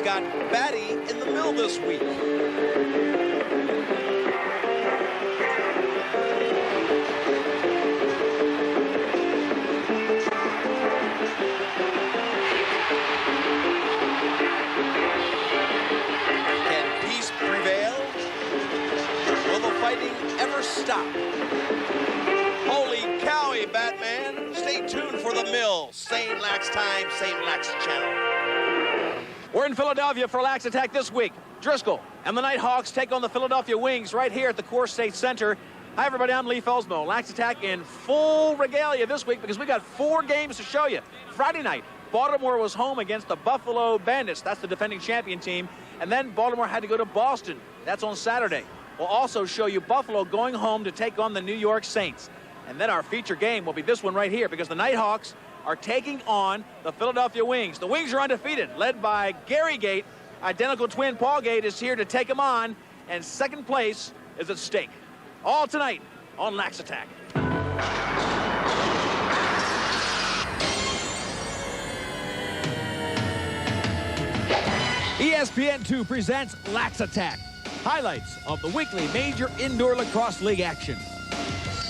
got Batty in the mill this week. Can peace prevail? Will the fighting ever stop? Holy cowie, Batman. Stay tuned for the mill. Same Lax time, same Lax channel. We're in Philadelphia for Laxattack this week. Driscoll and the Nighthawks take on the Philadelphia Wings right here at the Core State Center. Hi, everybody. I'm Lee Felsmo. Laxattack in full regalia this week because we got 4 games to show you. Friday night, Baltimore was home against the Buffalo Bandits. That's the defending champion team. And then Baltimore had to go to Boston. That's on Saturday. We'll also show you Buffalo going home to take on the New York Saints. And then our feature game will be this one right here because the Nighthawks are taking on the Philadelphia Wings. The Wings are undefeated, led by Gary Gate. Identical twin Paul Gate is here to take them on, and second place is at stake. All tonight on Laxattack. ESPN2 presents Laxattack, highlights of the weekly Major Indoor Lacrosse League action.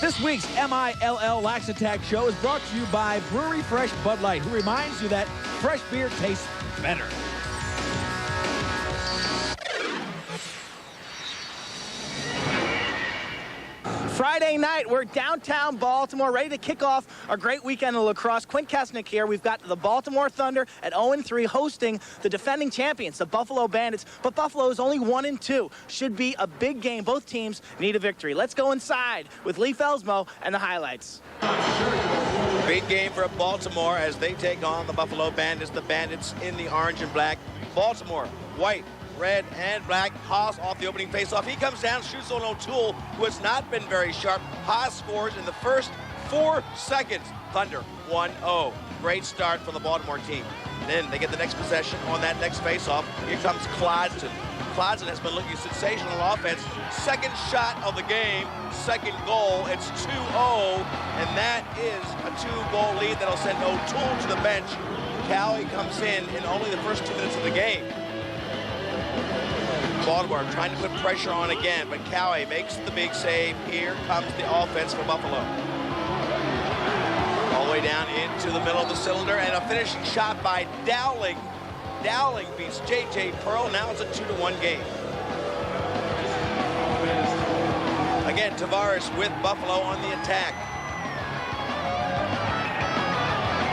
This week's MILL Laxattack show is brought to you by Brewery Fresh Bud Light, who reminds you that fresh beer tastes better. Friday night, we're downtown Baltimore, ready to kick off our great weekend of lacrosse. Quint Kesnick here. We've got the Baltimore Thunder at 0-3 hosting the defending champions, the Buffalo Bandits. But Buffalo is only 1-2. Should be a big game. Both teams need a victory. Let's go inside with Lee Felsmo and the highlights. Big game for Baltimore as they take on the Buffalo Bandits. The Bandits in the orange and black. Baltimore, white, red, and black. Haas off the opening faceoff. He comes down, shoots on O'Toole, who has not been very sharp. Haas scores in the first 4 seconds. Thunder 1-0. Great start for the Baltimore team. Then they get the next possession on that next faceoff. Here comes Clodston. Clodston has been looking sensational offense. Second shot of the game, second goal. It's 2-0, and that is a 2-goal lead that'll send O'Toole to the bench. Cowie comes in only the first 2 minutes of the game. Baltimore trying to put pressure on again, but Cowie makes the big save. Here comes the offense for Buffalo. All the way down into the middle of the cylinder, and a finishing shot by Dowling. Dowling beats J.J. Pearl. Now it's a 2-1 game. Again, Tavares with Buffalo on the attack.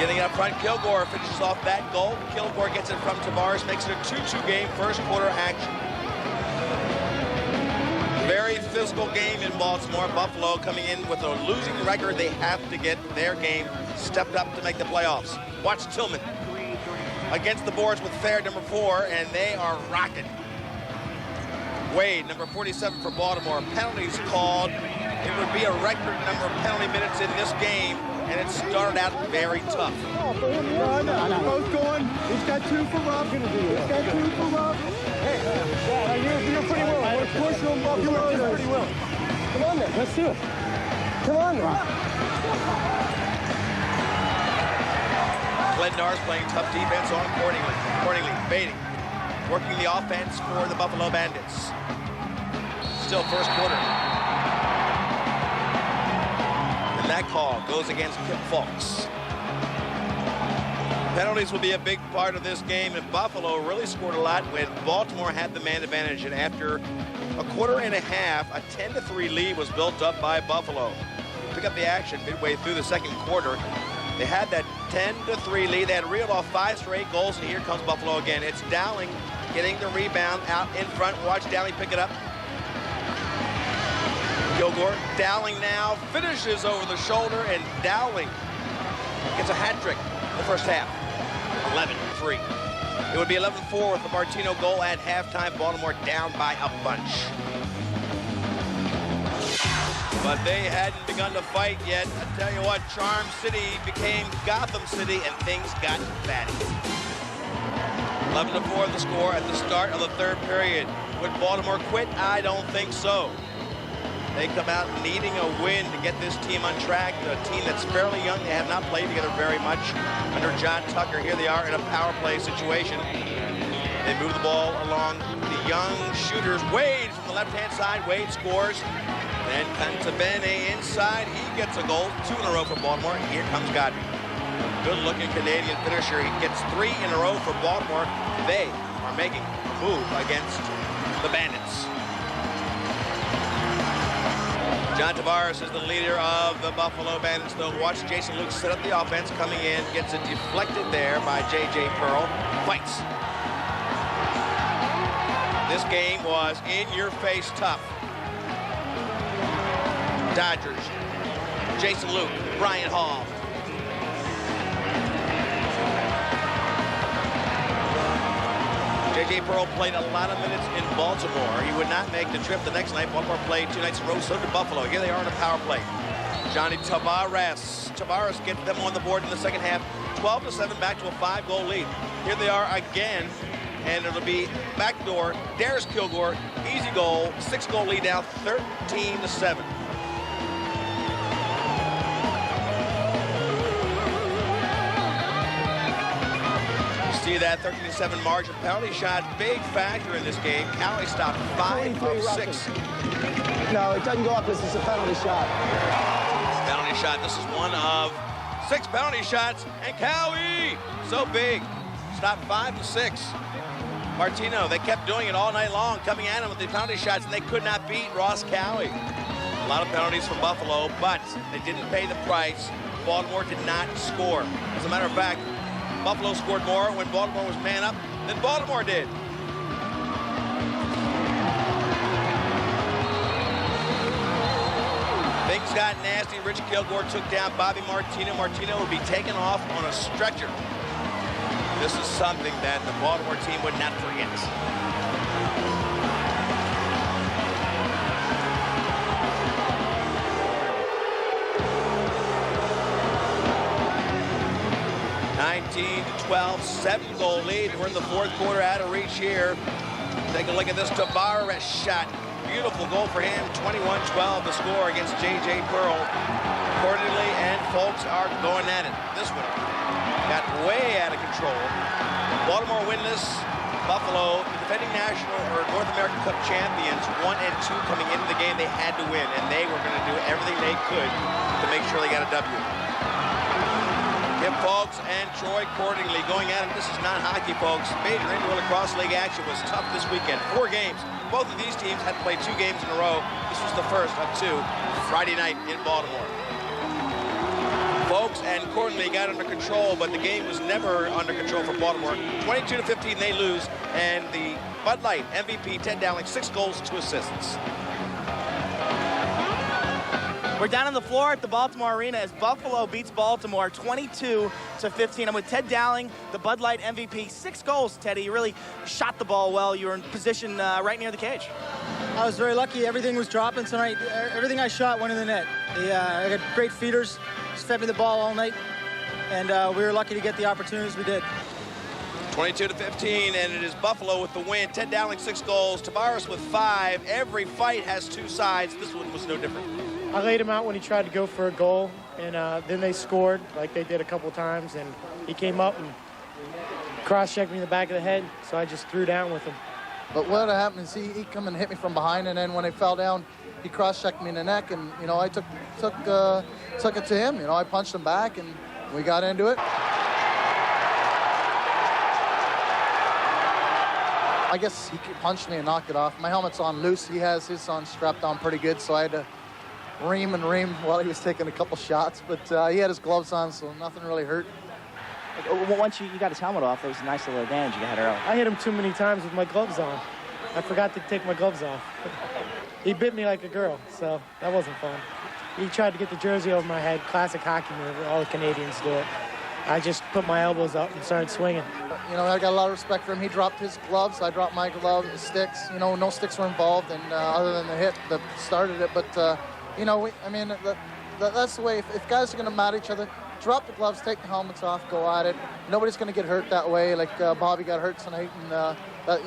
Getting up front, Kilgore finishes off that goal. Kilgore gets it from Tavares, makes it a 2-2 game, first quarter action. Very physical game in Baltimore. Buffalo coming in with a losing record. They have to get their game stepped up to make the playoffs. Watch Tillman against the boards with Fair, number 4, and they are rocking. Wade, number 47 for Baltimore. Penalties called. It would be a record number of penalty minutes in this game, and it started out very tough. Both going. He's got 2 for Rob. He's got 2 for Rob. Hey, you're pretty willing. I want to push him up. You're pretty willing. Come on then. Let's do it. Come on then. Glendar's playing tough defense on Accordingly, baiting. Working the offense for the Buffalo Bandits. Still first quarter. And that call goes against Kip Fulks. Penalties will be a big part of this game, and Buffalo really scored a lot when Baltimore had the man advantage, and after a quarter and a half, a 10-3 lead was built up by Buffalo. Pick up the action midway through the second quarter. They had that 10-3 lead. They had reeled off 5 straight goals, and here comes Buffalo again. It's Dowling getting the rebound out in front. Watch Dowling pick it up. Kilgore. Dowling now finishes over the shoulder, and Dowling gets a hat trick in the first half. 11-3. It would be 11-4 with the Martino goal at halftime. Baltimore down by a bunch. But they hadn't begun to fight yet. I tell you what, Charm City became Gotham City, and things got batty. 11-4 the score at the start of the third period. Would Baltimore quit? I don't think so. They come out needing a win to get this team on track. A team that's fairly young. They have not played together very much under John Tucker. Here they are in a power play situation. They move the ball along the young shooters. Wade from the left-hand side. Wade scores. Then Cantabene inside. He gets a goal. 2 in a row for Baltimore. And here comes Godby. Good-looking Canadian finisher. He gets 3 in a row for Baltimore. They are making a move against the Bandits. John Tavares is the leader of the Buffalo Bandits, though. Watch Jason Luke set up the offense, coming in, gets it deflected there by J.J. Pearl. Fights. This game was in-your-face tough. Dodgers, Jason Luke, Brian Hall. J.J. Pearl played a lot of minutes in Baltimore. He would not make the trip the next night. Baltimore played 2 nights in a row, so did Buffalo. Here they are in a power play. Johnny Tavares. Tavares gets them on the board in the second half. 12-7, back to a 5-goal lead. Here they are again, and it'll be backdoor. Darius Kilgore, easy goal, 6-goal lead now, 13-7. See that 13-7 margin. Penalty shot, big factor in this game. Cali stopped 5 of 6. No, it doesn't go up. This is a penalty shot. Penalty shot. This is 1 of 6 penalty shots. And Cowie, so big. Stopped 5 of 6. Martino, they kept doing it all night long, coming at him with the penalty shots, and they could not beat Ross Cowie. A lot of penalties from Buffalo, but they didn't pay the price. Baltimore did not score. As a matter of fact, Buffalo scored more when Baltimore was man up than Baltimore did. Things got nasty. Rich Kilgore took down Bobby Martino. Martino will be taken off on a stretcher. This is something that the Baltimore team would not forget. (19-12), 7-goal lead. We're in the 4th quarter, out of reach here. Take a look at this Tavares shot. Beautiful goal for him. 21-12 the score against J.J. Pearl. Cordley and Folks are going at it. This one got way out of control. Baltimore winless. Buffalo, the defending national or North American Cup champions, 1 and 2 coming into the game. They had to win, and they were going to do everything they could to make sure they got a W. Kim Folks and Troy Cordingley going at it. This is not hockey, folks. Major indoor lacrosse league action was tough this weekend. 4 games. Both of these teams had played 2 games in a row. This was the first of 2 Friday night in Baltimore. Folks and Cordingley got under control, but the game was never under control for Baltimore. 22-15, they lose, and the Bud Light MVP, Ted Dowling, 6 goals, 2 assists. We're down on the floor at the Baltimore Arena as Buffalo beats Baltimore 22-15. I'm with Ted Dowling, the Bud Light MVP. 6 goals, Teddy. You really shot the ball well. You were in position right near the cage. I was very lucky. Everything was dropping tonight. Everything I shot went in the net. I got great feeders. Just fed me the ball all night. And we were lucky to get the opportunities we did. 22-15, and it is Buffalo with the win. Ted Dowling, 6 goals. Tavares with 5. Every fight has 2 sides. This one was no different. I laid him out when he tried to go for a goal, and then they scored like they did a couple times, and he came up and cross-checked me in the back of the head, so I just threw down with him. But what happened is he come and hit me from behind, and then when I fell down, he cross-checked me in the neck, and, you know, I took it to him. You know, I punched him back, and we got into it. I guess he punched me and knocked it off. My helmet's on loose. He has his on strapped on pretty good, so I had to ream while he was taking a couple shots, but he had his gloves on, so nothing really hurt. Once you got his helmet off, it was a nice little advantage you had early. I hit him too many times with my gloves on. I forgot to take my gloves off. He bit me like a girl, so that wasn't fun. He tried to get the jersey over my head, classic hockey move. All the Canadians do it. I just put my elbows up and started swinging. You know, I got a lot of respect for him. He dropped his gloves. I dropped my gloves, the sticks. You know, no sticks were involved, and other than the hit that started it, but you know, that's the way. If guys are going to mat each other, drop the gloves, take the helmets off, go at it. Nobody's going to get hurt that way, like Bobby got hurt tonight, and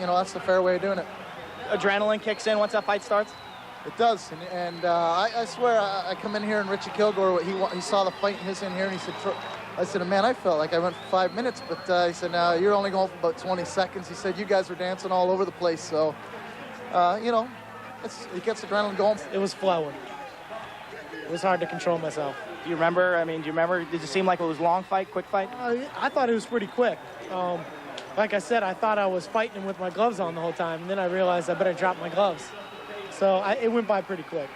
you know, that's the fair way of doing it. Adrenaline kicks in once that fight starts? It does, and I swear, I come in here and Richie Kilgore, he saw the fight, and he's in here, and he said, I said, man, I felt like I went for 5 minutes, but he said, no, you're only going for about 20 seconds. He said, you guys were dancing all over the place. So, you know, it gets adrenaline going. It was flowing. It was hard to control myself. Do you remember? I mean, do you remember? Did it seem like it was a long fight, quick fight? I thought it was pretty quick. Like I said, I thought I was fighting with my gloves on the whole time, and then I realized I better drop my gloves. So it went by pretty quick.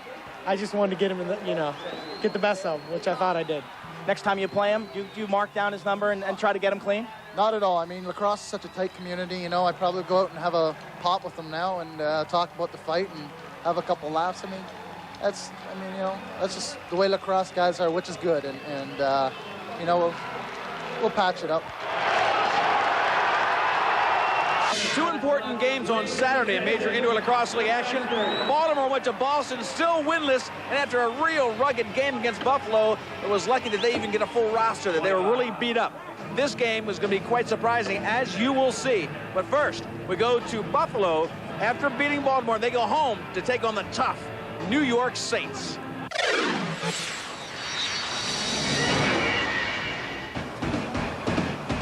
I just wanted to get him in the, get the best of him, which I thought I did. Next time you play him, do you mark down his number and try to get him clean? Not at all. I mean, lacrosse is such a tight community. You know, I'd probably go out and have a pop with them now and talk about the fight and have a couple laughs. I mean, that's just the way lacrosse guys are, which is good. And you know, we'll patch it up. Two important games on Saturday in Major Indoor Lacrosse League action. Baltimore went to Boston, still winless, and after a real rugged game against Buffalo, it was lucky that they even get a full roster, that they were really beat up. This game was going to be quite surprising, as you will see. But first, we go to Buffalo. After beating Baltimore, they go home to take on the tough New York Saints.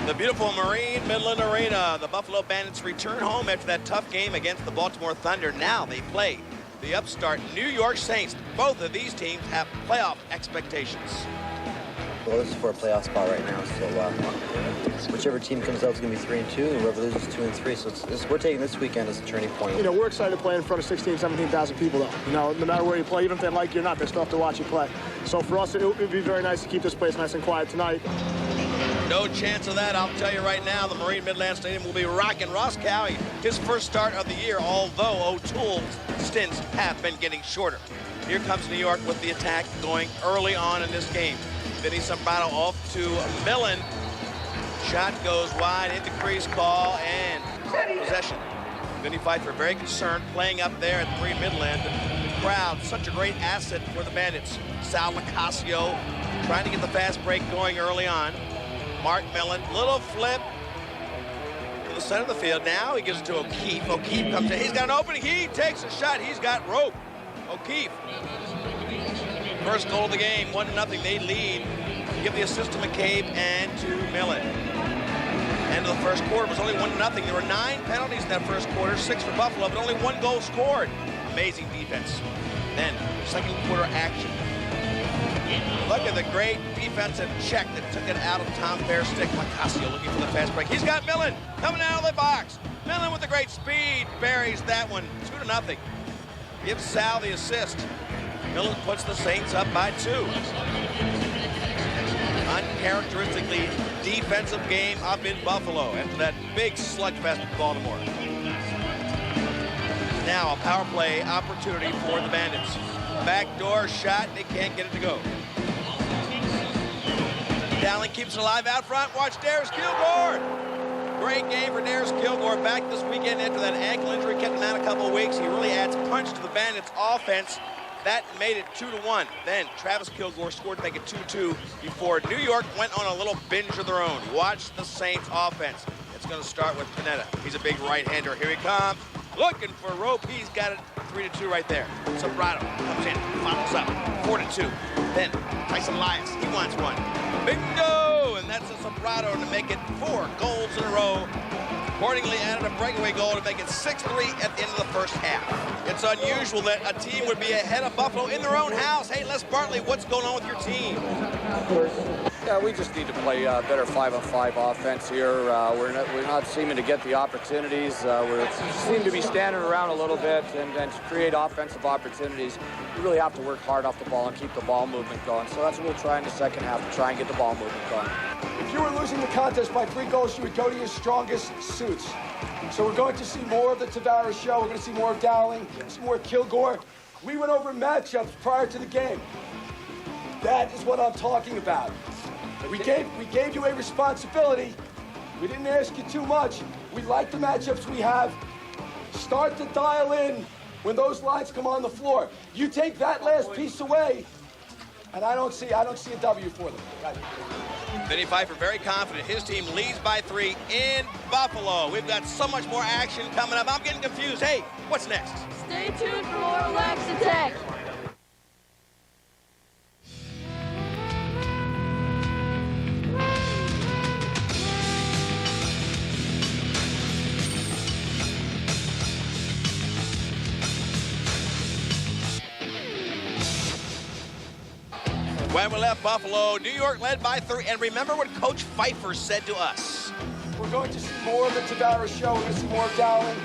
The beautiful Marine Midland Arena. The Buffalo Bandits return home after that tough game against the Baltimore Thunder. Now they play the upstart New York Saints. Both of these teams have playoff expectations. Well, this is for a playoff spot right now, so whichever team comes out is going to be 3-2, and whoever loses 2-3. So we're taking this weekend as a turning point. You know, we're excited to play in front of 16,000, 17,000 people, though. You know, no matter where you play, even if they like you or not, they still have to watch you play. So for us, it would be very nice to keep this place nice and quiet tonight. No chance of that, I'll tell you right now. The Marine Midland Stadium will be rocking. Ross Cowie, his first start of the year, although O'Toole's stints have been getting shorter. Here comes New York with the attack going early on in this game. Vinny Sombrano off to Millen. Shot goes wide into crease, call, and possession. Vinny Pfeiffer very concerned playing up there at 3 Midland. The crowd, such a great asset for the Bandits. Sal Nicasio trying to get the fast break going early on. Mark Millen, little flip to the center of the field. Now he gives it to O'Keefe. O'Keefe comes in. He's got an opening. He takes a shot. He's got rope. O'Keefe. First goal of the game, 1-0. They lead. Give the assist to McCabe and to Millen. End of the first quarter was only 1-0. There were 9 penalties in that first quarter, 6 for Buffalo, but only 1 goal scored. Amazing defense. Then second quarter action. Look at the great defensive check that took it out of Tom Fair's stick. Nicasio looking for the fast break. He's got Millen coming out of the box. Millen with the great speed buries that one. 2-0. Gives Sal the assist. Millen puts the Saints up by 2. Uncharacteristically defensive game up in Buffalo after that big slugfest with Baltimore. Now a power play opportunity for the Bandits. Backdoor shot, they can't get it to go. Dowling keeps it alive out front. Watch Darius Kilgore. Great game for Darius Kilgore back this weekend after that ankle injury kept him out a couple of weeks. He really adds punch to the Bandits' offense. That made it 2-1. Then Travis Kilgore scored to make it 2-2 before New York went on a little binge of their own. Watch the Saints offense. It's going to start with Panetta. He's a big right-hander. Here he comes. Looking for rope. He's got it 3-2 right there. Sobrato comes in, follows up, 4-2. Then Tyson Elias, he wants one. Bingo! And that's a Sobrato to make it 4 goals in a row. Accordingly added a breakaway goal to make it 6-3 at the end of the first half. It's unusual that a team would be ahead of Buffalo in their own house. Hey, Les Bartley, what's going on with your team? Yeah, we just need to play better 5-on-5 offense here. We're not seeming to get the opportunities. We seem to be standing around a little bit, and to create offensive opportunities, we really have to work hard off the ball and keep the ball movement going. So that's what we'll try in the second half, to try and get the ball movement going. If you were losing the contest by 3 goals, you would go to your strongest suits. So we're going to see more of the Tavares show. We're going to see more of Dowling, some more Kilgore. We went over matchups prior to the game. That is what I'm talking about. We gave you a responsibility. We didn't ask you too much. We like the matchups we have. Start to dial in when those lines come on the floor. You take that last piece away, and I don't see a W for them. Right. Vinny Pfeiffer very confident. His team leads by 3 in Buffalo. We've got so much more action coming up. I'm getting confused. Hey, what's next? Stay tuned for more Laxattack. When we left Buffalo, New York led by 3. And remember what Coach Pfeiffer said to us. We're going to see more of the Tavares show. We're going to see more of Dowling.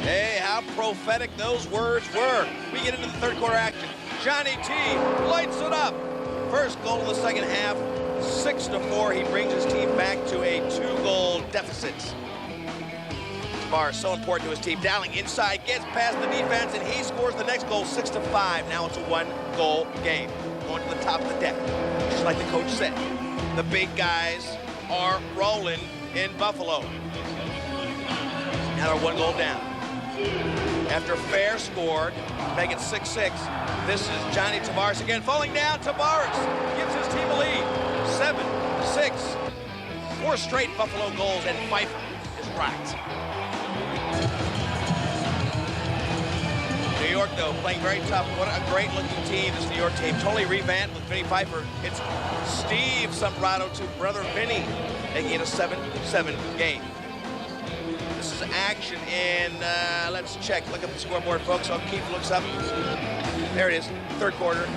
Hey, how prophetic those words were. We get into the third quarter action. Johnny T lights it up. First goal of the second half, 6-4. He brings his team back to a 2-goal deficit. Tavares so important to his team. Dowling inside, gets past the defense, and he scores the next goal, 6-5. Now it's a 1-goal game. Going to the top of the deck, just like the coach said. The big guys are rolling in Buffalo. Now they're 1 goal down. After Fair scored, make it 6-6. This is Johnny Tavares again, falling down. Tavares gives his team a lead, 7-6. 4 straight Buffalo goals, and Pfeiffer is rocked. New York, though, playing very tough. What a great-looking team, this New York team. Totally revamped with Vinny Pfeiffer. It's Steve Sombrado to brother Vinny, making it a 7-7 game. This is action in, let's check. Look at the scoreboard, folks. O'Keefe looks up. There it is, third quarter.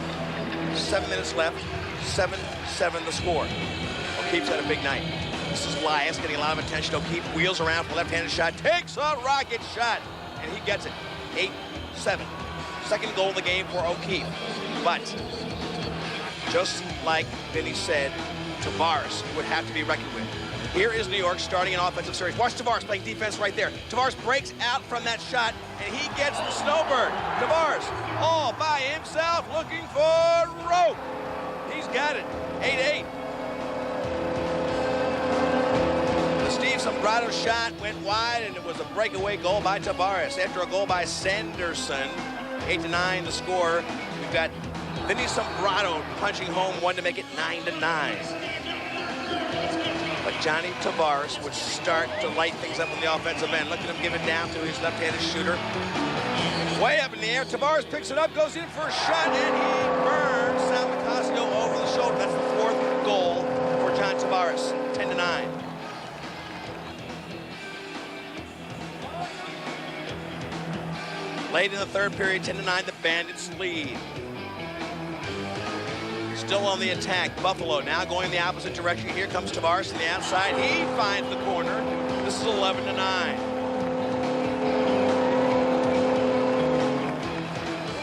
7 minutes left. 7-7 the score. O'Keefe's had a big night. This is Elias getting a lot of attention. O'Keefe wheels around for the left-handed shot, takes a rocket shot, and he gets it. 8-7. Second goal of the game for O'Keefe. But just like Vinny said, Tavares would have to be reckoned with. Here is New York starting an offensive series. Watch Tavares playing defense right there. Tavares breaks out from that shot, and he gets the snowbird. Tavares all by himself looking for rope. He's got it. 8-8. The Steve Sombrado shot went wide, and it was a breakaway goal by Tavares. After a goal by Sanderson, 8-9 the score. We've got Vinny Sombrado punching home one to make it 9-9. But Johnny Tavares would start to light things up on the offensive end. Look at him give it down to his left-handed shooter. Way up in the air. Tavares picks it up, goes in for a shot, and he burns Sal Nicasio over the shoulder. That's the 4th goal for John Tavares. 10-9. Late in the third period, 10-9, the Bandits lead. Still on the attack. Buffalo now going the opposite direction. Here comes Tavares on the outside. He finds the corner. This is 11-9.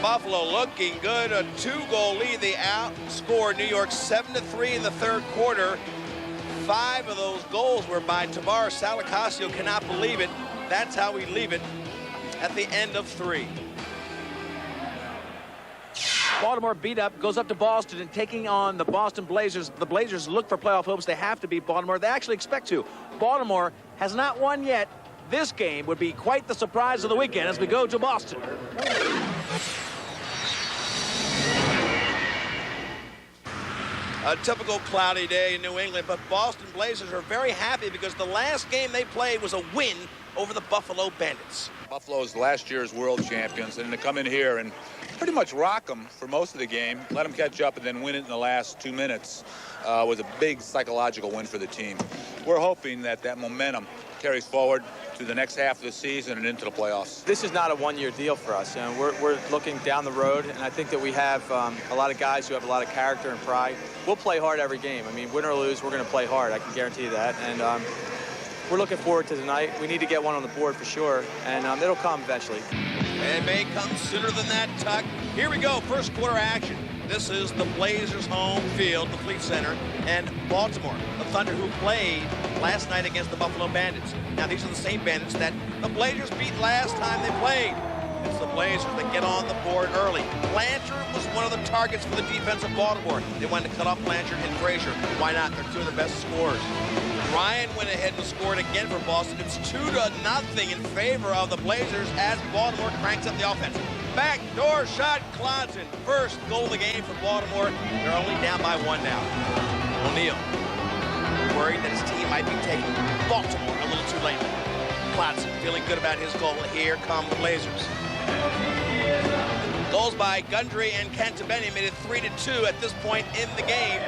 Buffalo looking good. A 2-goal lead. They outscored New York 7-3 in the third quarter. 5 of those goals were by Tavares. Sal Nicasio cannot believe it. That's how we leave it at the end of 3. Baltimore beat up, goes up to Boston and taking on the Boston Blazers. The Blazers look for playoff hopes. They have to beat Baltimore. They actually expect to. Baltimore has not won yet. This game would be quite the surprise of the weekend as we go to Boston. A typical cloudy day in New England, but Boston Blazers are very happy because the last game they played was a win over the Buffalo Bandits. Buffalo's last year's world champions, and to come in here and pretty much rock them for most of the game, let them catch up, and then win it in the last 2 minutes was a big psychological win for the team. We're hoping that that momentum carries forward to the next half of the season and into the playoffs. This is not a one-year deal for us. You know, we're looking down the road, and I think that we have a lot of guys who have a lot of character and pride. We'll play hard every game. I mean, win or lose, we're going to play hard. I can guarantee you that. And we're looking forward to tonight. We need to get one on the board for sure, and it'll come eventually. It may come sooner than that, Tuck. Here we go, first quarter action. This is the Blazers' home field, the Fleet Center, and Baltimore, the Thunder, who played last night against the Buffalo Bandits. Now, these are the same Bandits that the Blazers beat last time they played. It's the Blazers that get on the board early. Blanchard was one of the targets for the defense of Baltimore. They wanted to cut off Blanchard and Frazier. Why not? They're 2 of the best scorers. Ryan went ahead and scored again for Boston. It's 2-0 in favor of the Blazers as Baltimore cranks up the offense. Backdoor shot, Clausen. First goal of the game for Baltimore. They're only down by 1 now. O'Neal worried that his team might be taking Baltimore a little too late. Clausen feeling good about his goal. Here come the Blazers. Goals by Gundry and Cantabene made it 3-2 at this point in the game.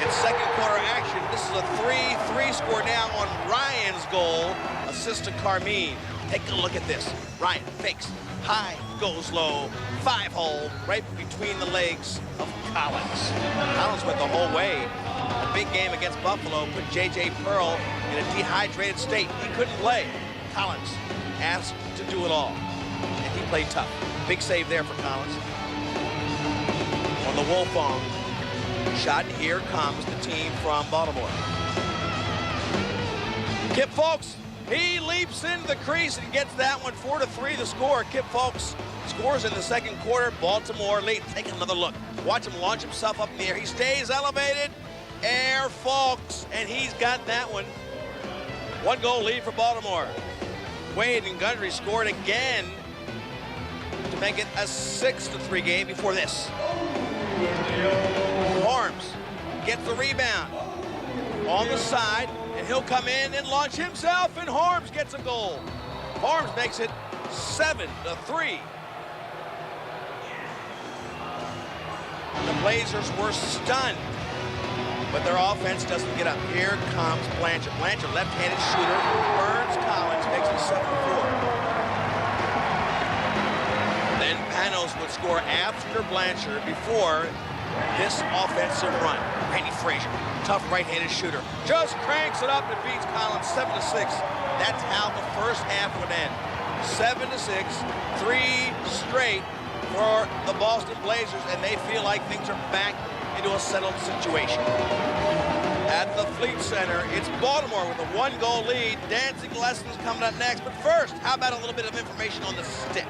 In second quarter action, this is a 3-3 score now on Ryan's goal, assist to Carmine. Take a look at this. Ryan fakes, high, goes low, 5-hole, right between the legs of Collins. Collins went the whole way. A big game against Buffalo put J.J. Pearl in a dehydrated state. He couldn't play. Collins asked to do it all, and he played tough. Big save there for Collins. On the Wolfong shot, and here comes the team from Baltimore. Kip Fulks, he leaps into the crease and gets that one. 4-3 the score. Kip Fulks scores in the second quarter. Baltimore lead. Take another look. Watch him launch himself up in the air. He stays elevated. Air Fulks, and he's got that one. 1-goal lead for Baltimore. Wade and Gundry scored again to make it a 6-3 game before this. Harms gets the rebound on the side, and he'll come in and launch himself, and Harms gets a goal. Harms makes it 7-3. The Blazers were stunned, but their offense doesn't get up. Here comes Blanchard. Blanchard, left-handed shooter, burns Collins, makes it 7-4. Then Panos would score after Blanchard before this offensive run. Randy Frazier, tough right-handed shooter, just cranks it up and beats Collins 7-6. That's how the first half would end. 7-6, 3 straight for the Boston Blazers, and they feel like things are back into a settled situation. At the Fleet Center, it's Baltimore with a 1-goal lead. Dancing lessons coming up next, but first, how about a little bit of information on the stick?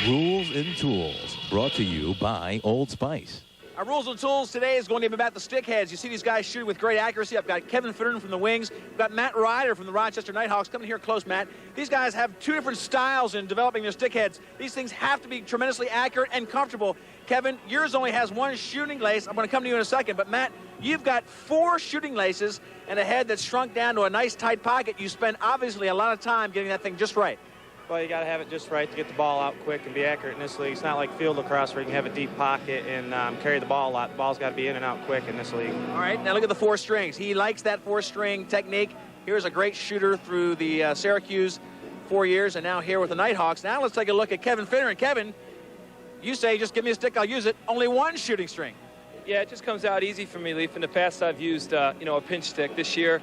Rules and Tools, brought to you by Old Spice. Our rules and tools today is going to be about the stick heads. You see these guys shooting with great accuracy. I've got Kevin Finneran from the Wings. We've got Matt Ryder from the Rochester Nighthawks. Coming here close, Matt. These guys have 2 different styles in developing their stick heads. These things have to be tremendously accurate and comfortable. Kevin, yours only has 1 shooting lace. I'm going to come to you in a second. But, Matt, you've got 4 shooting laces and a head that's shrunk down to a nice tight pocket. You spend, obviously, a lot of time getting that thing just right. Well, you got to have it just right to get the ball out quick and be accurate in this league. It's not like field lacrosse where you can have a deep pocket and carry the ball a lot. The ball's got to be in and out quick in this league. All right, now look at the 4 strings. He likes that 4-string technique. Here's a great shooter through the Syracuse 4 years, and now here with the Nighthawks. Now let's take a look at Kevin Finneran. Kevin, you say, just give me a stick, I'll use it. Only 1 shooting string. Yeah, it just comes out easy for me, Leaf. In the past, I've used, a pinch stick. This year,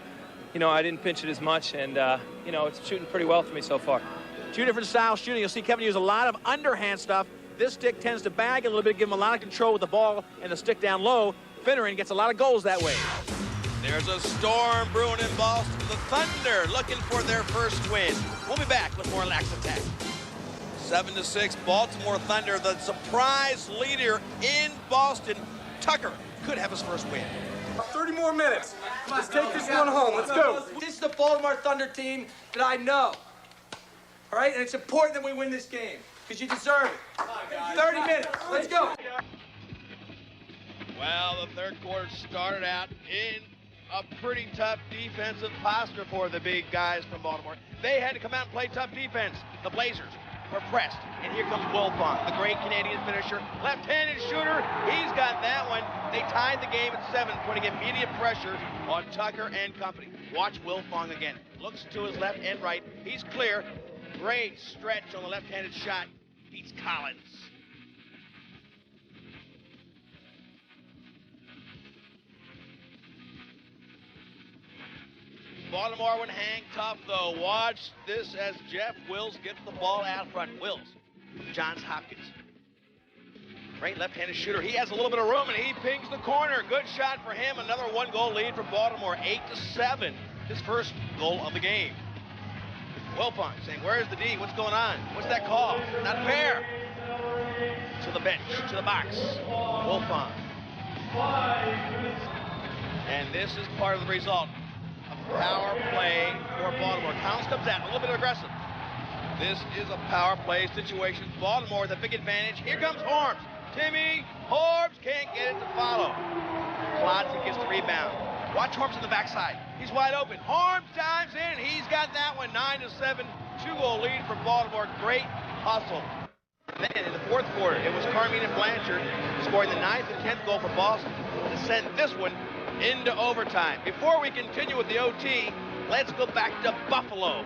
I didn't pinch it as much, and, it's shooting pretty well for me so far. 2 different styles shooting. You'll see Kevin use a lot of underhand stuff. This stick tends to bag a little bit, give him a lot of control with the ball and the stick down low. Finneran gets a lot of goals that way. There's a storm brewing in Boston. The Thunder looking for their first win. We'll be back with more Laxattack. 7-6, Baltimore Thunder, the surprise leader in Boston. Tucker could have his first win. 30 more minutes. Let's take this one home. Let's go. This is the Baltimore Thunder team that I know. All right, and it's important that we win this game because you deserve it. 30 minutes. Let's go. Well, the third quarter started out in a pretty tough defensive posture for the big guys from Baltimore. They had to come out and play tough defense. The Blazers were pressed, and here comes Wilfong, the great Canadian finisher, left-handed shooter. He's got that one. They tied the game at 7, putting immediate pressure on Tucker and company. Watch Wilfong again. Looks to his left and right. He's clear. Great stretch on the left-handed shot. Beats Collins. Baltimore would hang tough, though. Watch this as Jeff Wills gets the ball out front. Wills, Johns Hopkins. Great left-handed shooter. He has a little bit of room, and he pings the corner. Good shot for him. Another 1-goal lead for Baltimore, 8-7. His first goal of the game. Wilfong saying, where's the D? What's going on? What's that call? Not fair. To the bench, to the box. Wilfong. And this is part of the result. A power play for Baltimore. Collins comes out, a little bit aggressive. This is a power play situation. Baltimore with a big advantage. Here comes Harms. Timmy Harms can't get it to follow. Klodzik gets the rebound. Watch Harms on the backside. He's wide open. Harms dives in. He's got that one. 9-7. 2-goal lead for Baltimore. Great hustle. Then in the fourth quarter, it was Carmine and Blanchard scoring the 9th and 10th goal for Boston to send this one into overtime. Before we continue with the OT, let's go back to Buffalo.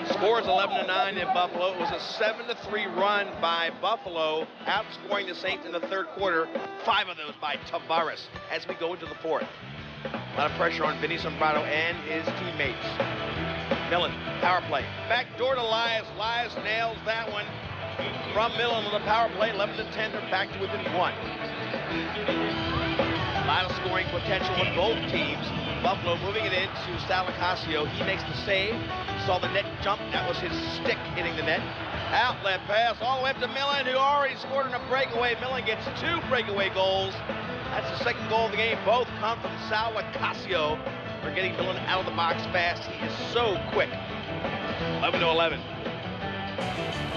Score is 11-9 in Buffalo. It was a 7-3 run by Buffalo, outscoring the Saints in the third quarter. 5 of those by Tavares as we go into the fourth. A lot of pressure on Vinny Sombrado and his teammates. Millen, power play. Back door to Elias. Elias nails that one from Millen on the power play. 11-10, they're back to within 1. A lot of scoring potential on both teams. Buffalo moving it into Salacasio. He makes the save. Saw the net jump. That was his stick hitting the net. Outlet pass all the way up to Millen, who already scored on a breakaway. Millen gets 2 breakaway goals. That's the second goal of the game. Both come from Salacasio. We're getting Millen out of the box fast. He is so quick. 11-11.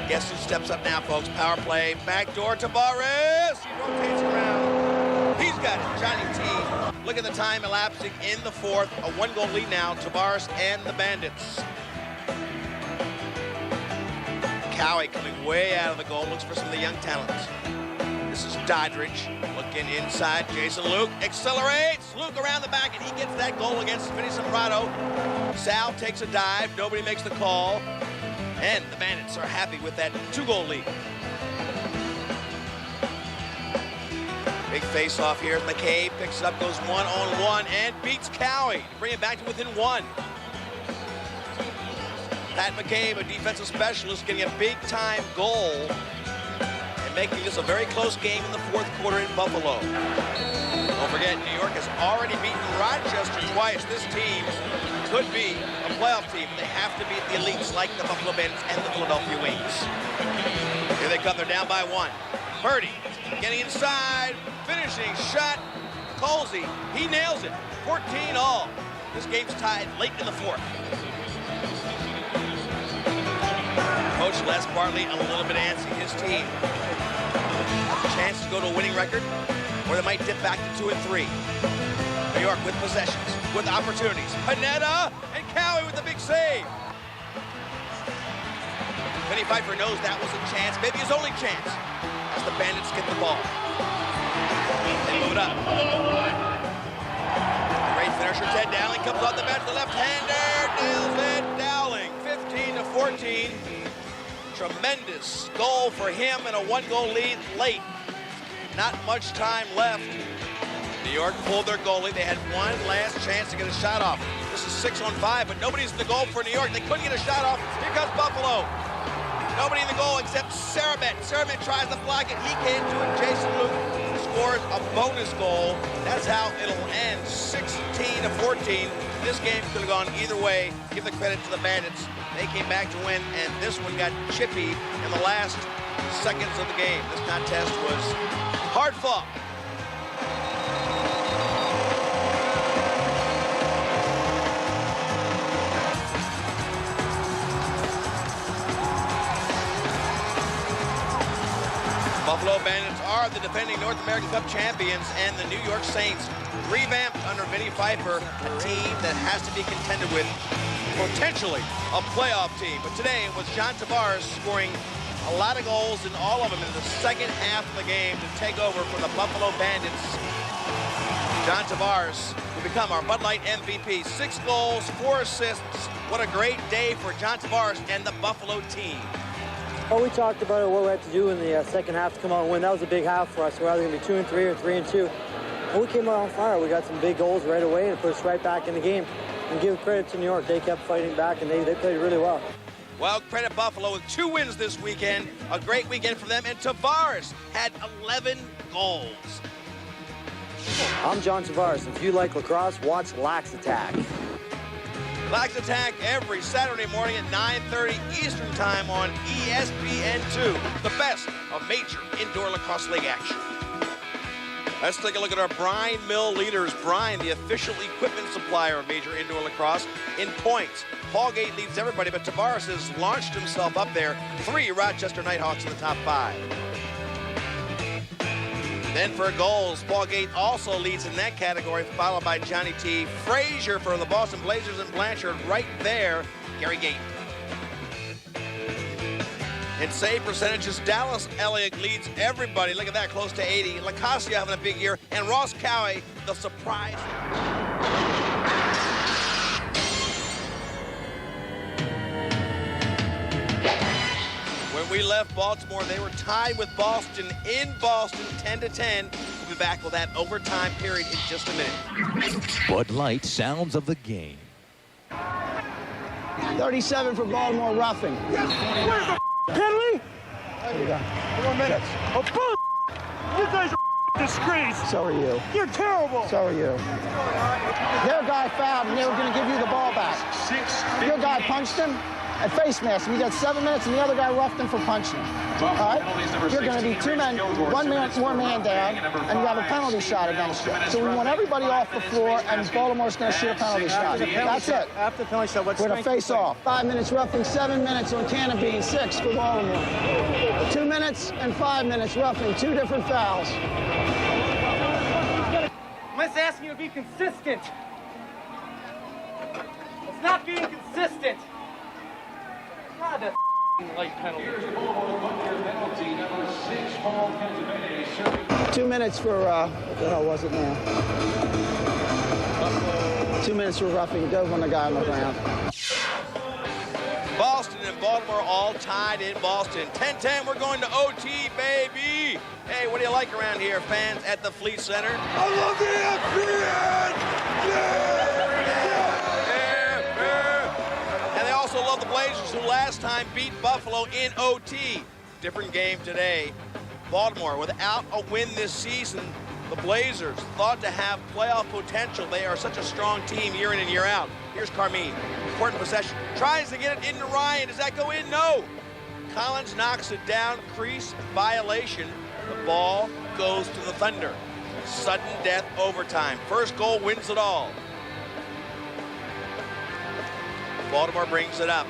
Guess who steps up now, folks? Power play. Back door to Tavares. He rotates around. He's got it. Johnny T. Look at the time elapsing in the fourth. A 1-goal lead now. Tavares and the Bandits. Cowie coming way out of the goal. Looks for some of the young talents. This is Doddridge looking inside. Jason Luke accelerates. Luke around the back, and he gets that goal against Vinny Sombrado. Sal takes a dive. Nobody makes the call. And the Bandits are happy with that 2-goal lead. Big face-off here. McCabe picks it up, goes 1-on-1, and beats Cowie to bring it back to within 1. Pat McCabe, a defensive specialist, getting a big-time goal and making this a very close game in the fourth quarter in Buffalo. Don't forget, New York has already beaten Rochester twice. This team could be a playoff team. They have to beat the elites like the Buffalo Bandits and the Philadelphia Wings. Here they come. They're down by 1. Purdy getting inside, finishing shot. Colsey, he nails it. 14-all. This game's tied late in the fourth. Coach Les Bartley a little bit antsy. His team has a chance to go to a winning record, or they might dip back to 2 and 3. New York with possessions, with opportunities. Panetta and Cowie with the big save. Vinny Pfeiffer knows that was a chance, maybe his only chance, as the Bandits get the ball. They move it up. Great finisher, Ted Dowling comes off the bench, the left-hander, nails it. Dowling, 15-14. Tremendous goal for him and a 1-goal lead late. Not much time left. New York pulled their goalie. They had one last chance to get a shot off. This is 6-on-5, but nobody's in the goal for New York. They couldn't get a shot off. Here comes Buffalo. Nobody in the goal except Sarabet. Sarabet tries to block it. He can't do it. Jason Luke scores a bonus goal. That's how it'll end, 16-14. This game could have gone either way. Give the credit to the Bandits. They came back to win, and this one got chippy in the last seconds of the game. This contest was hard fought. Buffalo Bandits are the defending North American Cup champions, and the New York Saints, revamped under Vinny Pfeiffer, a team that has to be contended with, potentially a playoff team. But today it was John Tavares scoring a lot of goals, and all of them in the second half of the game to take over for the Buffalo Bandits. John Tavares will become our Bud Light MVP. 6 goals, 4 assists. What a great day for John Tavares and the Buffalo team. Well, we talked about it, what we had to do in the second half to come out and win. That was a big half for us. We're either going to be 2 and 3 or 3 and 2. And we came out on fire. We got some big goals right away and put us right back in the game. And give credit to New York. They kept fighting back, and they played really well. Well, credit Buffalo with 2 wins this weekend. A great weekend for them. And Tavares had 11 goals. I'm John Tavares. If you like lacrosse, watch Laxattack. Laxattack every Saturday morning at 9:30 Eastern Time on ESPN2. The best of major indoor lacrosse league action. Let's take a look at our Brine Mill leaders. Brine, the official equipment supplier of major indoor lacrosse, in points. Paul Gate leads everybody, but Tavares has launched himself up there. 3 Rochester Nighthawks in the top 5. Then for goals, Paul Gate also leads in that category, followed by Johnny T. Frazier for the Boston Blazers, and Blanchard right there, Gary Gate. In save percentages, Dallas Elliott leads everybody. Look at that, close to 80. Lacasia having a big year, and Ross Cowie, the surprise. When we left Baltimore, they were tied with Boston in Boston, 10-10. We'll be back with that overtime period in just a minute. Bud Light sounds of the game. 37 for Baltimore roughing. Where's the penalty? There you go. 4 minutes. Oh, bull! You guys are disgrace. So are you. You're terrible. So are you. Their guy fouled, and they were going to give you the ball back. Your guy punched him and face masked him. You got 7 minutes, and the other guy roughed him for punching him. All right? You're going to be 2 men, 1 man, more man down, and you have a penalty shot against you. So we want everybody off the floor, and Baltimore's going to shoot a penalty shot. That's it. After the penalty shot, what's we're going to face off. 5 minutes roughing, 7 minutes on Canopy, and 6 for Baltimore. 2 minutes and 5 minutes roughing, 2 different fouls. I'm just asking you to be consistent. It's not being consistent. God, that's light penalty. 2 minutes for, what the hell was it now? 2 minutes for roughing, dove on the guy on the ground. Boston and Baltimore all tied in Boston. 10-10, we're going to OT, baby. Hey, what do you like around here, fans at the Fleet Center? I love the ESPN! And they also love the Blazers, who last time beat Buffalo in OT. Different game today. Baltimore, without a win this season, the Blazers thought to have playoff potential. They are such a strong team year in and year out. Here's Carmine. Important possession. Tries to get it into Ryan. Does that go in? No. Collins knocks it down. Crease violation. The ball goes to the Thunder. Sudden death overtime. First goal wins it all. Baltimore brings it up.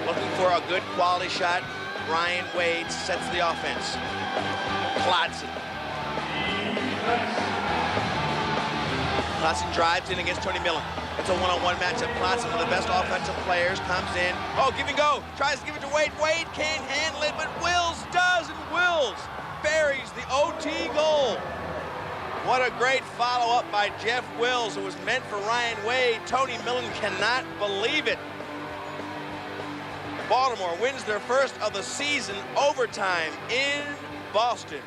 Looking for a good quality shot. Ryan Wade sets the offense. Claxton. Claxton drives in against Tony Millen. It's a one-on-one matchup. Claxton, one of the best offensive players, comes in. Oh, give and go. Tries to give it to Wade. Wade can't handle it, but Wills does, and Wills buries the OT goal. What a great follow-up by Jeff Wills. It was meant for Ryan Wade. Tony Millen cannot believe it. Baltimore wins their first of the season overtime in Boston.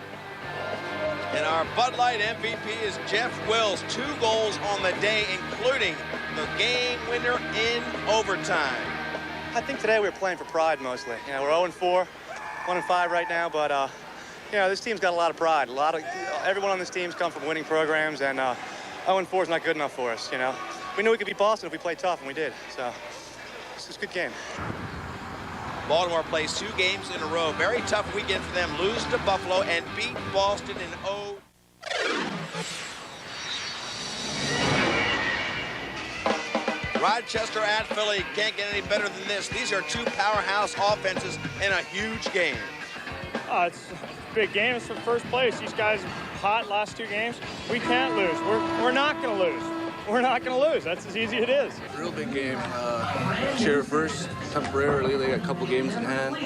And our Bud Light MVP is Jeff Wills. 2 goals on the day, including the game winner in overtime. I think today we were playing for pride mostly. You know, we're 0-4, 1-5 right now, but you know, this team's got a lot of pride. Everyone on this team's come from winning programs, and 0-4 is not good enough for us. You know, we knew we could beat Boston if we played tough, and we did. So this is a good game. Baltimore plays 2 games in a row. Very tough weekend for them. Lose to Buffalo and beat Boston in O. Rochester at Philly. Can't get any better than this. These are 2 powerhouse offenses in a huge game. It's a big game. It's for first place. These guys are hot last 2 games. We can't lose. We're not going to lose. We're not going to lose. That's as easy as it is. Real big game. Share first temporarily. They got a couple games in hand.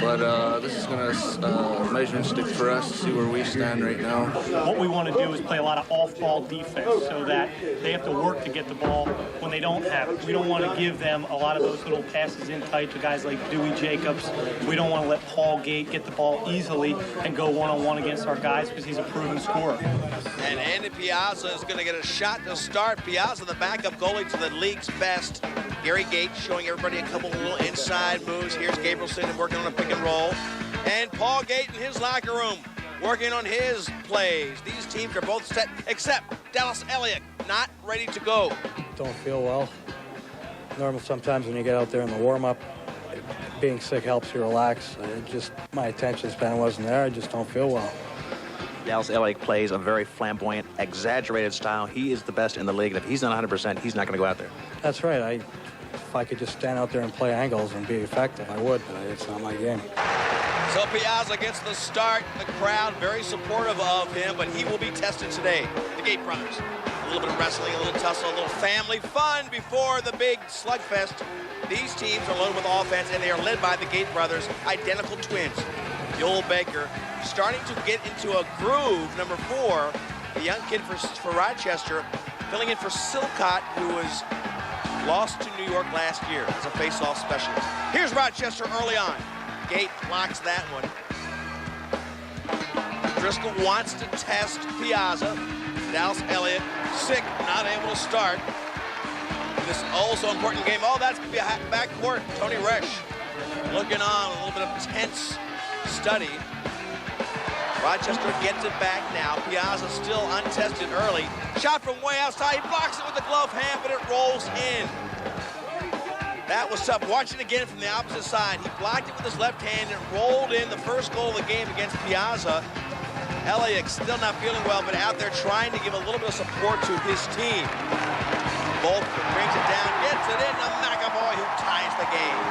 But this is going to measuring stick for us to see where we stand right now. What we want to do is play a lot of off-ball defense so that they have to work to get the ball when they don't have it. We don't want to give them a lot of those little passes in tight to guys like Dewey Jacobs. We don't want to let Paul Gate get the ball easily and go one-on-one against our guys because he's a proven scorer. And Andy Piazza is going to get a shot to start. Piazza, the backup goalie to the league's best. Gary Gates showing everybody a couple of little inside moves. Here's Gabrielson working on a pick and roll. And Paul Gate in his locker room working on his plays. These teams are both set, except Dallas Elliott not ready to go. Don't feel well. Normal sometimes when you get out there in the warm-up, being sick helps you relax. My attention span wasn't there. I just don't feel well. Dallas Elliott plays a very flamboyant, exaggerated style. He is the best in the league. And if he's not 100%, he's not going to go out there. That's right. If I could just stand out there and play angles and be effective, I would, but it's not my game. So Piazza gets the start. The crowd very supportive of him, but he will be tested today. The Gate brothers. A little bit of wrestling, a little tussle, a little family fun before the big slugfest. These teams are loaded with offense, and they are led by the Gate brothers, identical twins. Joel Baker starting to get into a groove. Number 4, the young kid for Rochester, filling in for Silcott, who was lost to New York last year as a face-off specialist. Here's Rochester early on. Gate blocks that one. Driscoll wants to test Piazza. Dallas Elliott, sick, not able to start. This also important game. Oh, that's backcourt. Tony Resch looking on, a little bit of tense study. Rochester gets it back now. Piazza still untested early. Shot from way outside. He blocks it with the glove hand, but it rolls in. That was tough. Watch it again from the opposite side. He blocked it with his left hand and rolled in the first goal of the game against Piazza. Elliott still not feeling well, but out there trying to give a little bit of support to his team. Bolt brings it down, gets it in to McAvoy, who ties the game.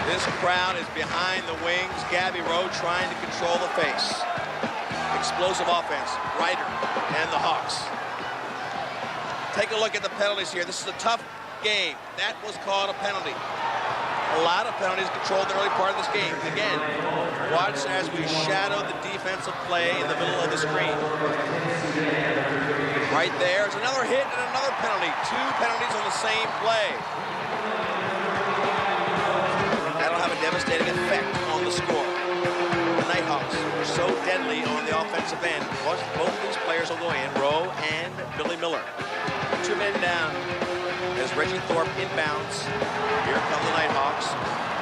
This crowd is behind the wings. Gabby Rowe trying to control the face. Explosive offense. Ryder and the Hawks. Take a look at the penalties here. This is a tough game. That was called a penalty. A lot of penalties controlled the early part of this game. Again, watch as we shadow the defensive play in the middle of the screen. Right there is another hit and another penalty. 2 penalties on the same play. That'll have a devastating effect on the score. The Nighthawks are so deadly on the offensive end. Both of these players will go in, Rowe and Billy Miller. 2 men down as Reggie Thorpe inbounds. Here come the Nighthawks.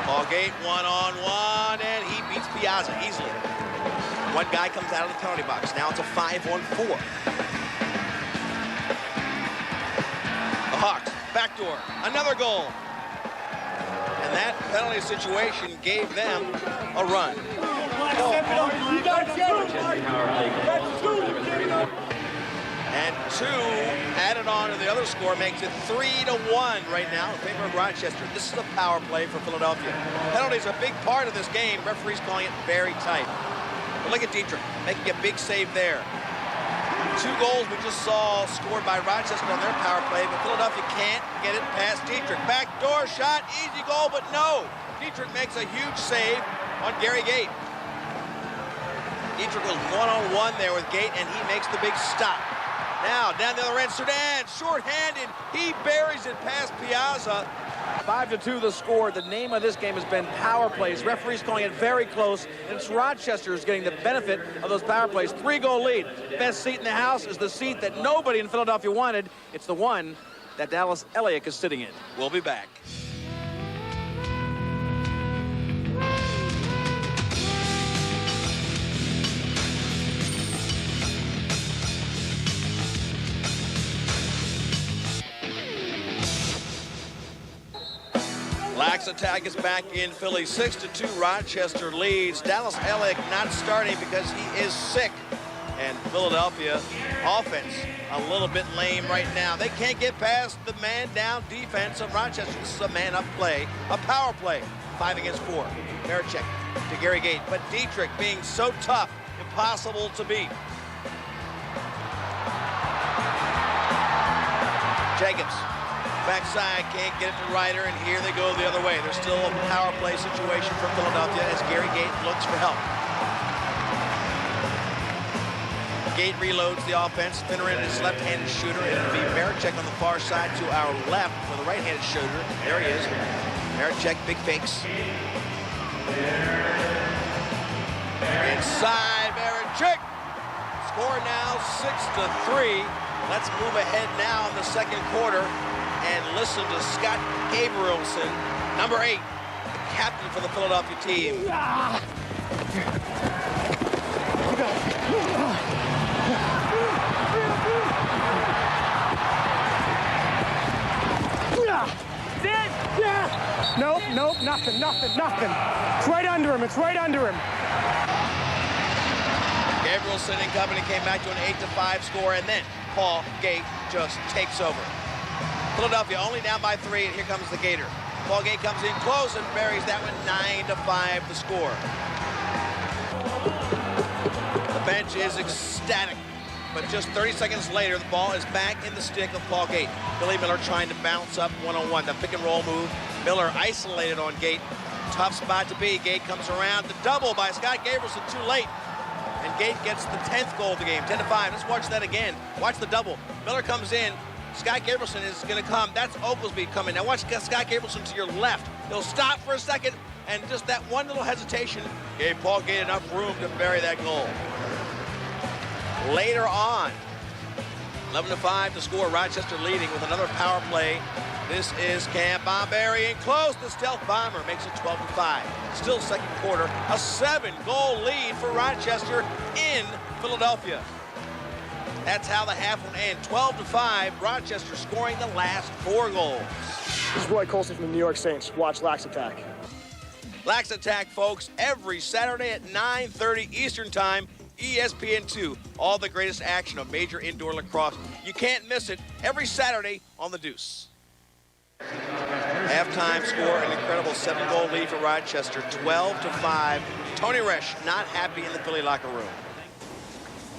Ball Gate 1-on-1, and he beats Piazza easily. One guy comes out of the penalty box. Now it's a 5-on-4. The Hawks, backdoor, another goal. And that penalty situation gave them a run. And 2 added on to the other score makes it 3-1 right now in favor of Rochester. This is a power play for Philadelphia. Penalties are a big part of this game. Referees calling it very tight. But look at Dietrich making a big save there. 2 goals we just saw scored by Rochester on their power play, but Philadelphia can't get it past Dietrich. Backdoor shot, easy goal, but no. Dietrich makes a huge save on Gary Gate. Dietrich was 1-on-1 there with Gate, and he makes the big stop. Now, down the other end, Sudan, short-handed. He buries it past Piazza. 5-2 the score. The name of this game has been power plays. Referees calling it very close, and it's Rochester who's getting the benefit of those power plays. 3-goal lead. Best seat in the house is the seat that nobody in Philadelphia wanted. It's the one that Dallas Elliott is sitting in. We'll be back. Laxattack is back in Philly. 6-2 Rochester leads. Dallas Elliott not starting because he is sick. And Philadelphia offense a little bit lame right now. They can't get past the man-down defense of Rochester. This is a man-up play, a power play. 5 against 4. Marichek to Gary Gate. But Dietrich being so tough, impossible to beat. Jacobs. Backside, can't get it to Ryder, and here they go the other way. There's still a power play situation for Philadelphia as Gary Gate looks for help. Gate reloads the offense. Finneran is left-handed shooter, and it'll be Marichek on the far side to our left for the right-handed shooter. There he is. Marichek, big fakes. Inside, Marichek. Score now 6-3. Let's move ahead now in the second quarter and listen to Scott Gabrielson, number 8, the captain for the Philadelphia team. Nope, nothing. It's right under him, Gabrielson and company came back to an 8-5 score, and then Paul Gate just takes over. Philadelphia only down by 3, and here comes the Gator. Paul Gate comes in close and buries that one. 9-5 the score. The bench is ecstatic. But just 30 seconds later, the ball is back in the stick of Paul Gate. Billy Miller trying to bounce up one-on-one. The pick and roll move. Miller isolated on Gate. Tough spot to be. Gate comes around. The double by Scott Gabrielson too late. And Gate gets the 10th goal of the game, 10-5. Let's watch that again. Watch the double. Miller comes in. Scott Gabrielson is going to come. That's Oglesby coming. Now watch Scott Gabrielson to your left. He'll stop for a second, and just that one little hesitation gave Paul Gate enough room to bury that goal. Later on, 11-5 to score. Rochester leading with another power play. This is Cam Bomberry in close. The stealth bomber makes it 12-5. Still second quarter. A 7-goal lead for Rochester in Philadelphia. That's how the half will end. 12-5. Rochester scoring the last 4 goals. This is Roy Colson from the New York Saints. Watch Laxattack. Laxattack, folks, every Saturday at 9:30 Eastern Time. ESPN2, all the greatest action of major indoor lacrosse. You can't miss it every Saturday on the Deuce. Halftime score, an incredible 7-goal lead for Rochester, 12-5. Tony Resch not happy in the Philly locker room.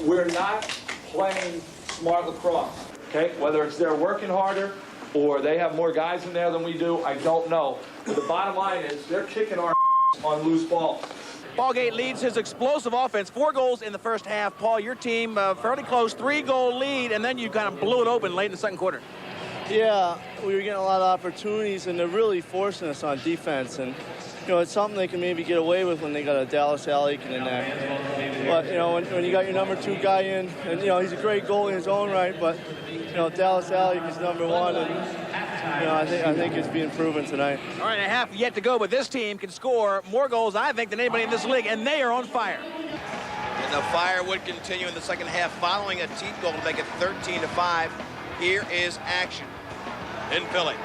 We're not playing smart lacrosse, okay? Whether it's they're working harder or they have more guys in there than we do, I don't know. But the bottom line is they're kicking our on loose balls. Paul Gate leads his explosive offense. 4 goals in the first half. Paul, your team fairly close, 3-goal lead, and then you kind of blew it open late in the second quarter. Yeah, we were getting a lot of opportunities, and they're really forcing us on defense. And, you know, it's something they can maybe get away with when they got a Dallas Alikin in there. But, you know, when you got your number 2 guy in, and, you know, he's a great goalie in his own right, but, you know, Dallas Alikin is number 1, and, you know, I think it's being proven tonight. All right, a half yet to go, but this team can score more goals, I think, than anybody in this league, and they are on fire. And the fire would continue in the second half following a Teat goal to make it 13-5. Here is action in Philly.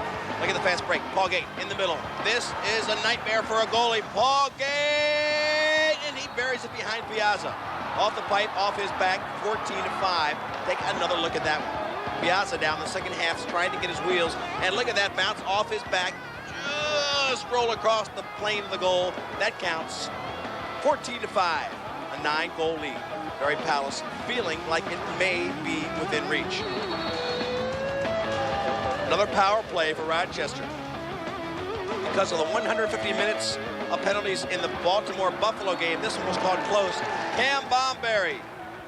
Look at the fast break. Paul Gate in the middle. This is a nightmare for a goalie. Paul Gate, and he buries it behind Piazza. Off the pipe, off his back, 14-5. Take another look at that one. Piazza down the second half, trying to get his wheels, and look at that bounce off his back. Just roll across the plane of the goal. That counts. 14-5, a 9-goal lead. Barry Palace feeling like it may be within reach. Another power play for Rochester. Because of the 150 minutes of penalties in the Baltimore-Buffalo game, this one was called close. Cam Bomberry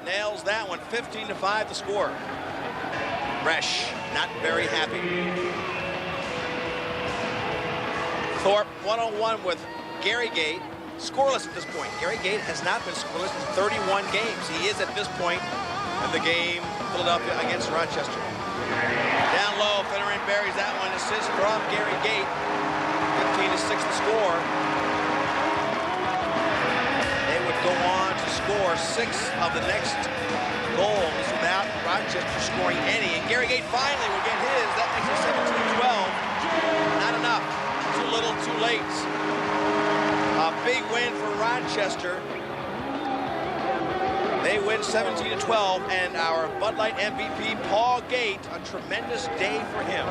nails that one, 15-5 to score. Resch not very happy. Thorpe 1-on-1 with Gary Gate. Scoreless at this point. Gary Gate has not been scoreless in 31 games. He is at this point in the game, Philadelphia against Rochester. Down low, Fennerin buries that one. Assist from Gary Gate. 15-6 to score. They would go on to score 6 of the next goals without Rochester scoring any. And Gary Gate finally will get his. That makes it 17-12. Not enough. Too little, too late. A big win for Rochester. They win 17-12, and our Bud Light MVP, Paul Gate, a tremendous day for him.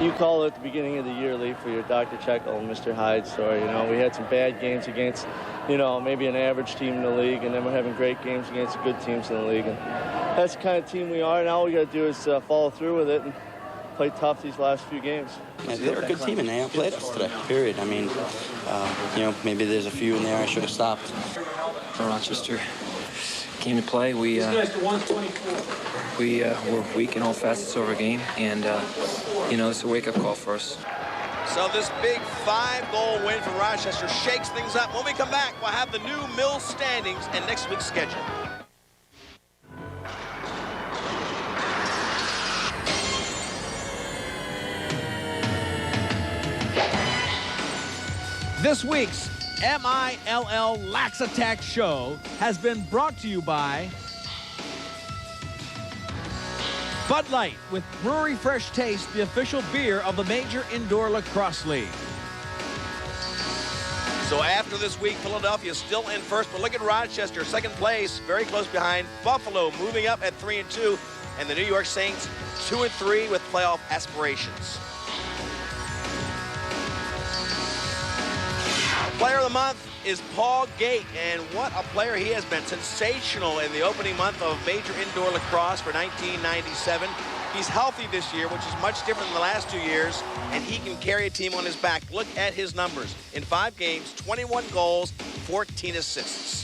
You called at the beginning of the year, Lee, for your Dr. Jekyll and Mr. Hyde story. You know, we had some bad games against, you know, maybe an average team in the league, and then we're having great games against good teams in the league. And that's the kind of team we are, and all we got to do is follow through with it and play tough these last few games. Yeah, they're a good team, and they outplayed us today, period. I mean, you know, maybe there's a few in there I should have stopped. Rochester came to play. We were weak in all facets of our game, and, you know, it's a wake-up call for us. So this big 5-goal win for Rochester shakes things up. When we come back, we'll have the new Mills standings and next week's schedule. This week's MILL Laxattack show has been brought to you by Bud Light, with Brewery Fresh Taste, the official beer of the Major Indoor Lacrosse League. So after this week, Philadelphia is still in first, but look at Rochester, second place, very close behind. Buffalo moving up at 3-2, and the New York Saints 2-3 with playoff aspirations. Player of the month is Paul Gate, and what a player he has been. Sensational in the opening month of major indoor lacrosse for 1997. He's healthy this year, which is much different than the last 2 years, and he can carry a team on his back. Look at his numbers. In 5 games, 21 goals, 14 assists.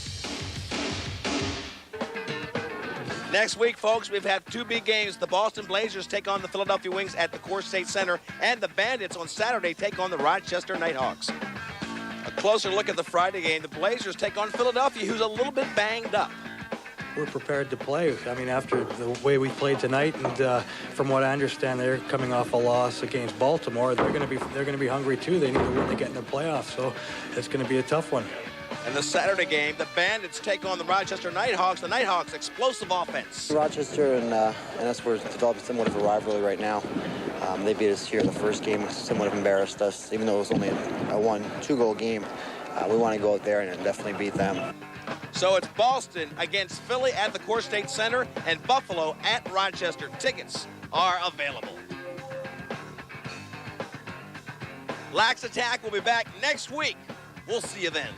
Next week, folks, we've had 2 big games. The Boston Blazers take on the Philadelphia Wings at the Core State Center, and the Bandits on Saturday take on the Rochester Nighthawks. A closer look at the Friday game. The Blazers take on Philadelphia, who's a little bit banged up. We're prepared to play. I mean, after the way we played tonight, and from what I understand, they're coming off a loss against Baltimore. They're going to be hungry too. They need to win to get in the playoffs, so it's going to be a tough one. And the Saturday game, the Bandits take on the Rochester Nighthawks. The Nighthawks, explosive offense. Rochester and us were developing somewhat of a rivalry right now. They beat us here in the first game, somewhat have embarrassed us, even though it was only a 1-2 goal game. We want to go out there and definitely beat them. So it's Boston against Philly at the Core State Center and Buffalo at Rochester. Tickets are available. Laxattack will be back next week. We'll see you then.